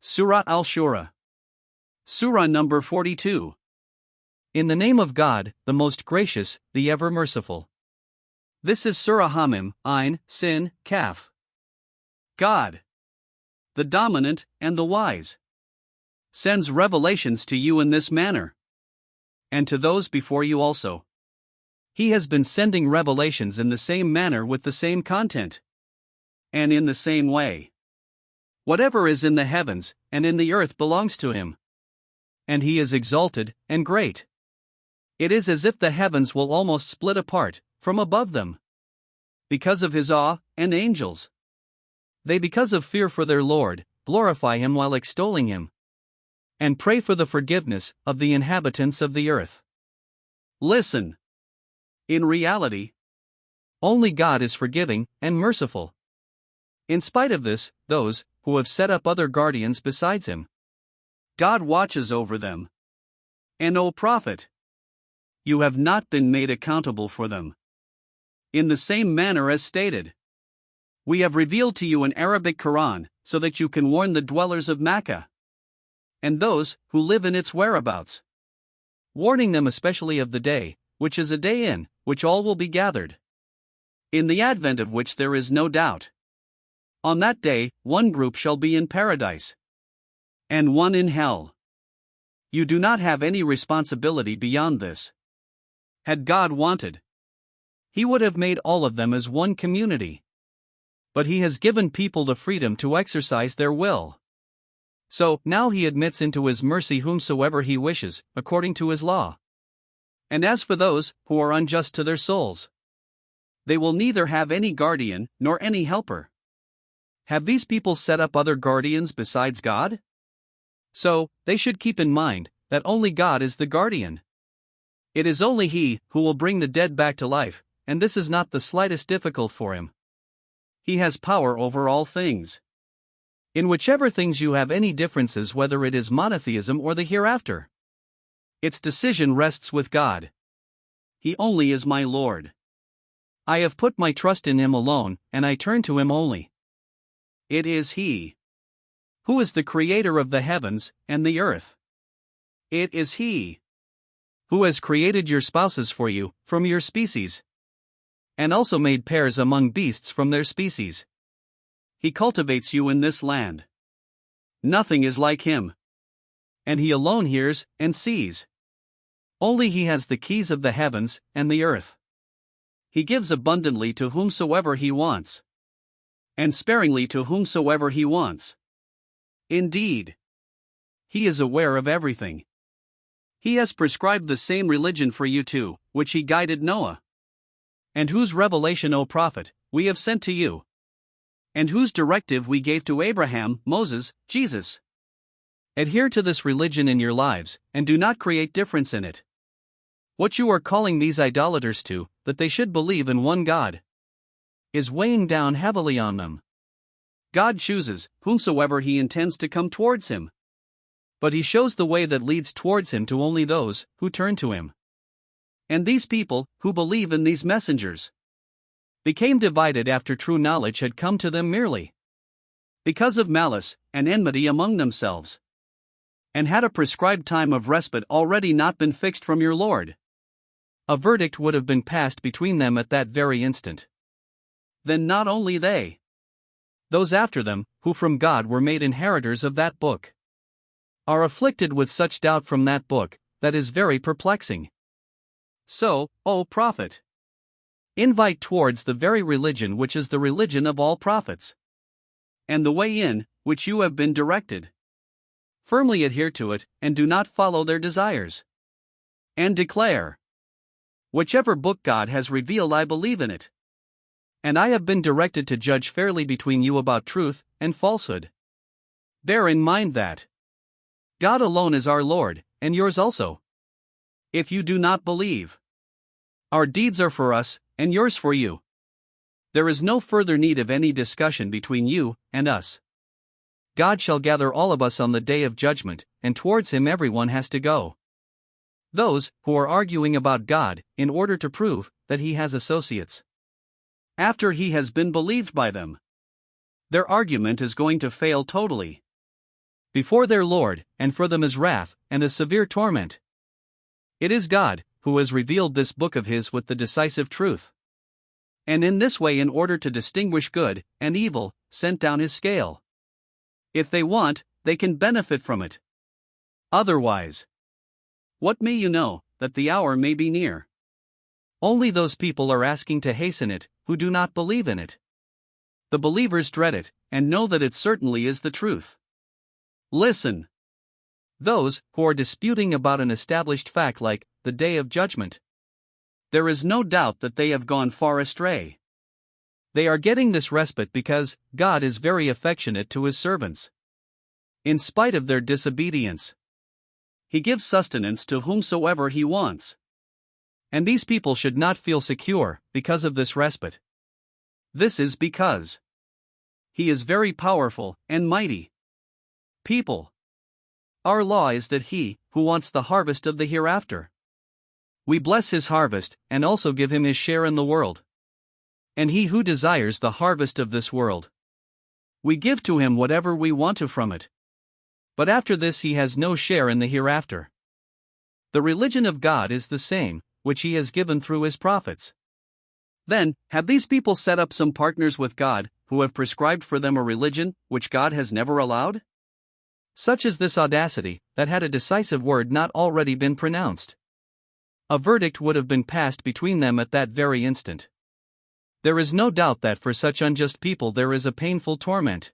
Surah al-Shūrā. Surah number 42. In the name of God, the most gracious, the ever merciful. This is Sūrah Ḥā Mīm, Ain, Sin, Kaf. God, the dominant and the wise, sends revelations to you in this manner, and to those before you also. He has been sending revelations in the same manner with the same content, and in the same way. Whatever is in the heavens and in the earth belongs to him, and he is exalted and great. It is as if the heavens will almost split apart from above them, because of his awe, and angels. They, because of fear for their Lord, glorify him while extolling him, and pray for the forgiveness of the inhabitants of the earth. Listen. In reality, only God is forgiving and merciful. In spite of this, those who have set up other guardians besides him, God watches over them. And O Prophet, you have not been made accountable for them. In the same manner as stated, we have revealed to you an Arabic Quran, so that you can warn the dwellers of Makkah and those who live in its whereabouts, warning them especially of the day, which is a day in which all will be gathered, in the advent of which there is no doubt. On that day, one group shall be in paradise, and one in hell. You do not have any responsibility beyond this. Had God wanted, he would have made all of them as one community. But he has given people the freedom to exercise their will. So, now he admits into his mercy whomsoever he wishes, according to his law. And as for those who are unjust to their souls, they will neither have any guardian nor any helper. Have these people set up other guardians besides God? So, they should keep in mind that only God is the guardian. It is only he who will bring the dead back to life, and this is not the slightest difficult for him. He has power over all things. In whichever things you have any differences, whether it is monotheism or the hereafter, its decision rests with God. He only is my Lord. I have put my trust in him alone, and I turn to him only. It is he who is the creator of the heavens and the earth. It is he who has created your spouses for you, from your species, and also made pairs among beasts from their species. He cultivates you in this land. Nothing is like him. And he alone hears and sees. Only he has the keys of the heavens and the earth. He gives abundantly to whomsoever he wants, and sparingly to whomsoever he wants. Indeed, he is aware of everything. He has prescribed the same religion for you too, which he guided Noah, and whose revelation, O Prophet, we have sent to you, and whose directive we gave to Abraham, Moses, Jesus. Adhere to this religion in your lives, and do not create difference in it. What you are calling these idolaters to, that they should believe in one God, is weighing down heavily on them. God chooses whomsoever he intends to come towards him, but he shows the way that leads towards him to only those who turn to him. And these people, who believe in these messengers, became divided after true knowledge had come to them merely because of malice and enmity among themselves, and had a prescribed time of respite already not been fixed from your Lord. A verdict would have been passed between them at that very instant. Then not only they, those after them, who from God were made inheritors of that book, are afflicted with such doubt from that book, that is very perplexing. So, O Prophet, invite towards the very religion which is the religion of all prophets, and the way in which you have been directed. Firmly adhere to it, and do not follow their desires. And declare, whichever book God has revealed, I believe in it. And I have been directed to judge fairly between you about truth and falsehood. Bear in mind that God alone is our Lord, and yours also. If you do not believe, our deeds are for us, and yours for you. There is no further need of any discussion between you and us. God shall gather all of us on the day of judgment, and towards him everyone has to go. Those who are arguing about God, in order to prove that he has associates, after he has been believed by them, their argument is going to fail totally. before their Lord, and for them is wrath, and a severe torment. It is God, who has revealed this book of His with the decisive truth. And in this way, in order to distinguish good and evil, sent down His scale. If they want, they can benefit from it. Otherwise, what may you know, that the hour may be near? Only those people are asking to hasten it, who do not believe in it. The believers dread it, and know that it certainly is the truth. Listen. Those who are disputing about an established fact like the Day of Judgment. There is no doubt that they have gone far astray. They are getting this respite because God is very affectionate to His servants. In spite of their disobedience, He gives sustenance to whomsoever He wants. And these people should not feel secure because of this respite. This is because He is very powerful and mighty. People, our law is that he who wants the harvest of the hereafter, we bless his harvest and also give him his share in the world. And he who desires the harvest of this world, we give to him whatever we want to from it. But after this he has no share in the hereafter. The religion of God is the same, which He has given through His prophets. Then, have these people set up some partners with God, who have prescribed for them a religion which God has never allowed? Such is this audacity, that had a decisive word not already been pronounced, a verdict would have been passed between them at that very instant. There is no doubt that for such unjust people there is a painful torment.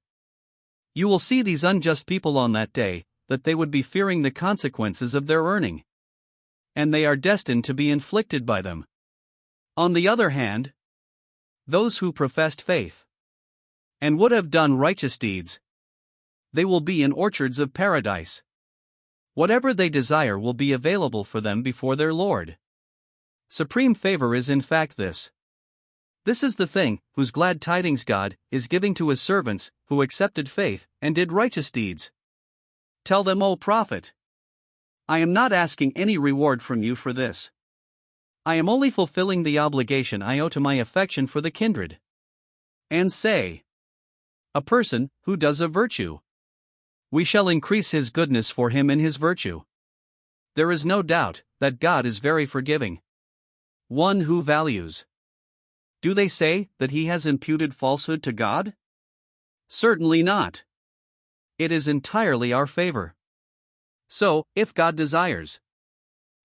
You will see these unjust people on that day, that they would be fearing the consequences of their earning. And they are destined to be inflicted by them. On the other hand, those who professed faith and would have done righteous deeds, they will be in orchards of paradise. Whatever they desire will be available for them before their Lord. Supreme favor is in fact this. This is the thing whose glad tidings God is giving to His servants who accepted faith and did righteous deeds. Tell them, O Prophet, I am not asking any reward from you for this. I am only fulfilling the obligation I owe to my affection for the kindred. And say, a person who does a virtue, we shall increase his goodness for him in his virtue. There is no doubt that God is very forgiving. One who values. Do they say that he has imputed falsehood to God? Certainly not. It is entirely our favor. So, if God desires,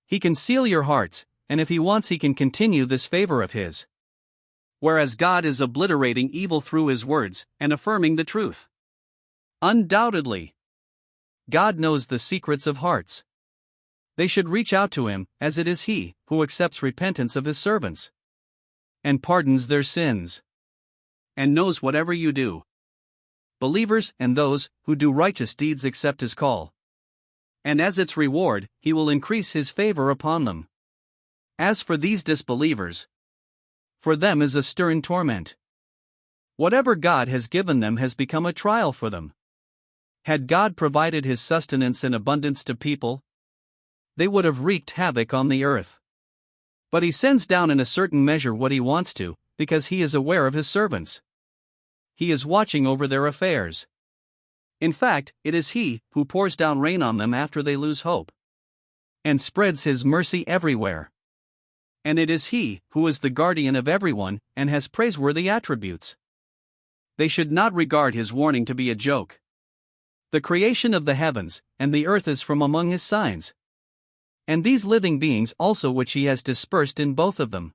He can seal your hearts, and if He wants He can continue this favor of His. Whereas God is obliterating evil through His words, and affirming the truth. Undoubtedly, God knows the secrets of hearts. They should reach out to Him, as it is He who accepts repentance of His servants, and pardons their sins, and knows whatever you do. Believers and those who do righteous deeds accept His call. And as its reward, He will increase His favor upon them. As for these disbelievers, for them is a stern torment. Whatever God has given them has become a trial for them. Had God provided His sustenance in abundance to people, they would have wreaked havoc on the earth. But He sends down in a certain measure what He wants to, because He is aware of His servants. He is watching over their affairs. In fact, it is He who pours down rain on them after they lose hope, and spreads His mercy everywhere. And it is He who is the guardian of everyone and has praiseworthy attributes. They should not regard His warning to be a joke. The creation of the heavens and the earth is from among His signs, and these living beings also which He has dispersed in both of them.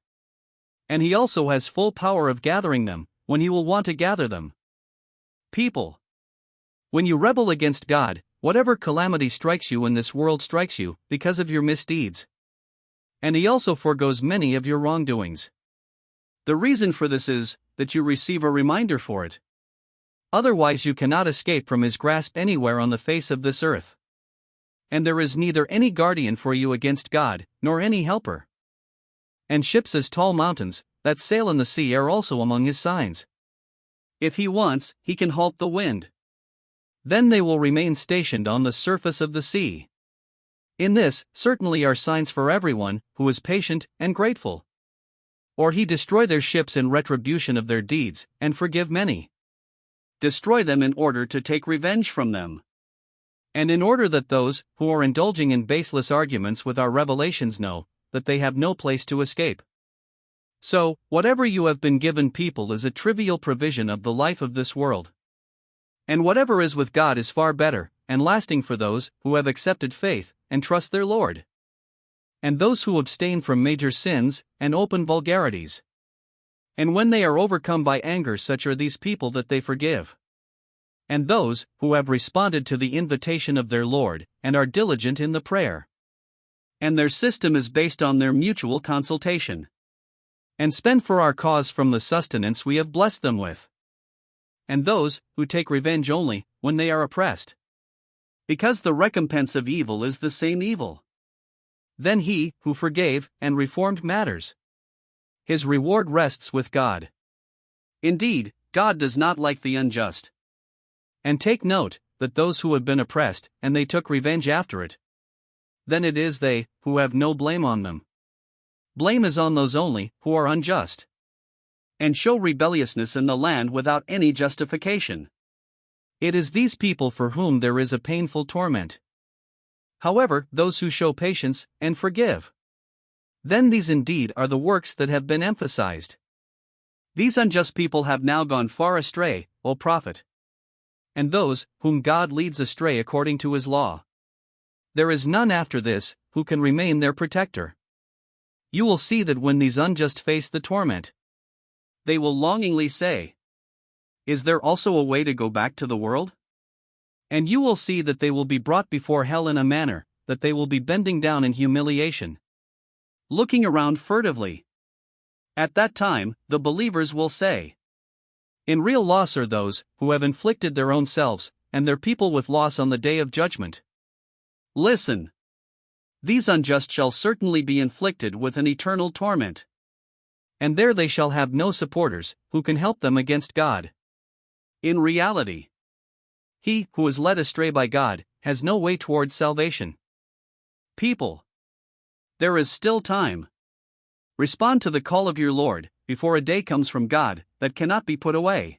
And He also has full power of gathering them, when He will want to gather them. People, when you rebel against God, whatever calamity strikes you in this world strikes you, because of your misdeeds. And He also forgoes many of your wrongdoings. The reason for this is, that you receive a reminder for it. Otherwise you cannot escape from His grasp anywhere on the face of this earth. And there is neither any guardian for you against God, nor any helper. And ships as tall mountains, that sail in the sea are also among His signs. If He wants, He can halt the wind. Then they will remain stationed on the surface of the sea. In this, certainly are signs for everyone who is patient and grateful. Or He destroy their ships in retribution of their deeds, and forgive many. Destroy them in order to take revenge from them. And in order that those who are indulging in baseless arguments with our revelations know that they have no place to escape. So, whatever you have been given, people, is a trivial provision of the life of this world. And whatever is with God is far better and lasting for those who have accepted faith and trust their Lord. And those who abstain from major sins and open vulgarities. And when they are overcome by anger, such are these people that they forgive. And those who have responded to the invitation of their Lord and are diligent in the prayer. And their system is based on their mutual consultation. And spend for our cause from the sustenance we have blessed them with. And those who take revenge only when they are oppressed. Because the recompense of evil is the same evil. Then he who forgave and reformed matters. His reward rests with God. Indeed, God does not like the unjust. And take note that those who have been oppressed and they took revenge after it, then it is they who have no blame on them. Blame is on those only who are unjust and show rebelliousness in the land without any justification. It is these people for whom there is a painful torment. However, those who show patience and forgive, then these indeed are the works that have been emphasized. These unjust people have now gone far astray, O Prophet. And those whom God leads astray according to his law, there is none after this who can remain their protector. You will see that when these unjust face the torment, they will longingly say, "Is there also a way to go back to the world?" And you will see that they will be brought before hell in a manner that they will be bending down in humiliation, looking around furtively. At that time, the believers will say, "In real loss are those who have inflicted their own selves and their people with loss on the day of judgment." Listen. These unjust shall certainly be inflicted with an eternal torment. And there they shall have no supporters who can help them against God. In reality, he who is led astray by God has no way towards salvation. People, there is still time. Respond to the call of your Lord before a day comes from God that cannot be put away.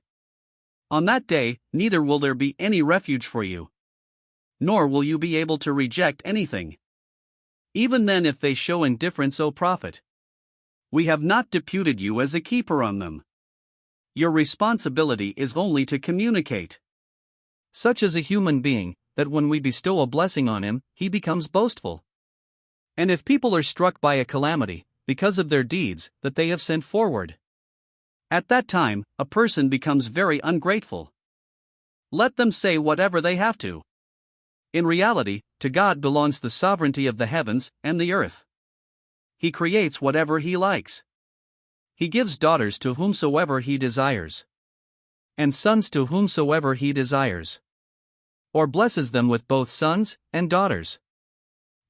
On that day, neither will there be any refuge for you, nor will you be able to reject anything. Even then, if they show indifference, O Prophet, we have not deputed you as a keeper on them. Your responsibility is only to communicate. Such is a human being, that when we bestow a blessing on him, he becomes boastful. And if people are struck by a calamity, because of their deeds that they have sent forward, at that time, a person becomes very ungrateful. Let them say whatever they have to. In reality, to God belongs the sovereignty of the heavens and the earth. He creates whatever he likes. He gives daughters to whomsoever he desires, and sons to whomsoever he desires, or blesses them with both sons and daughters.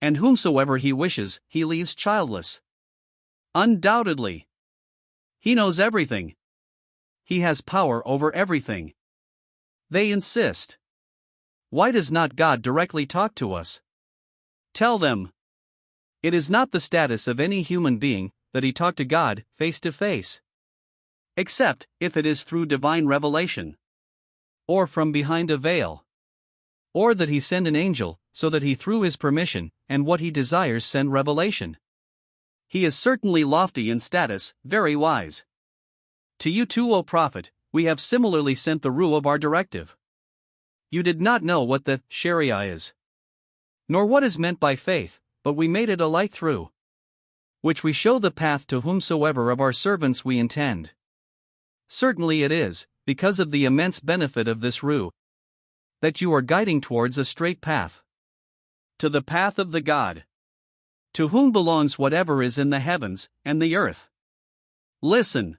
And whomsoever he wishes, he leaves childless. Undoubtedly, he knows everything. He has power over everything. They insist. Why does not God directly talk to us? Tell them. It is not the status of any human being that he talk to God face to face, except if it is through divine revelation, or from behind a veil, or that he send an angel, so that he through his permission and what he desires send revelation. He is certainly lofty in status, very wise. To you too, O Prophet, we have similarly sent the rule of our directive. You did not know what the Sharia is, nor what is meant by faith, but we made it a light through which we show the path to whomsoever of our servants we intend. Certainly it is, because of the immense benefit of this rule, that you are guiding towards a straight path, to the path of the God, to whom belongs whatever is in the heavens and the earth. Listen.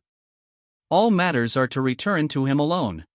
All matters are to return to him alone.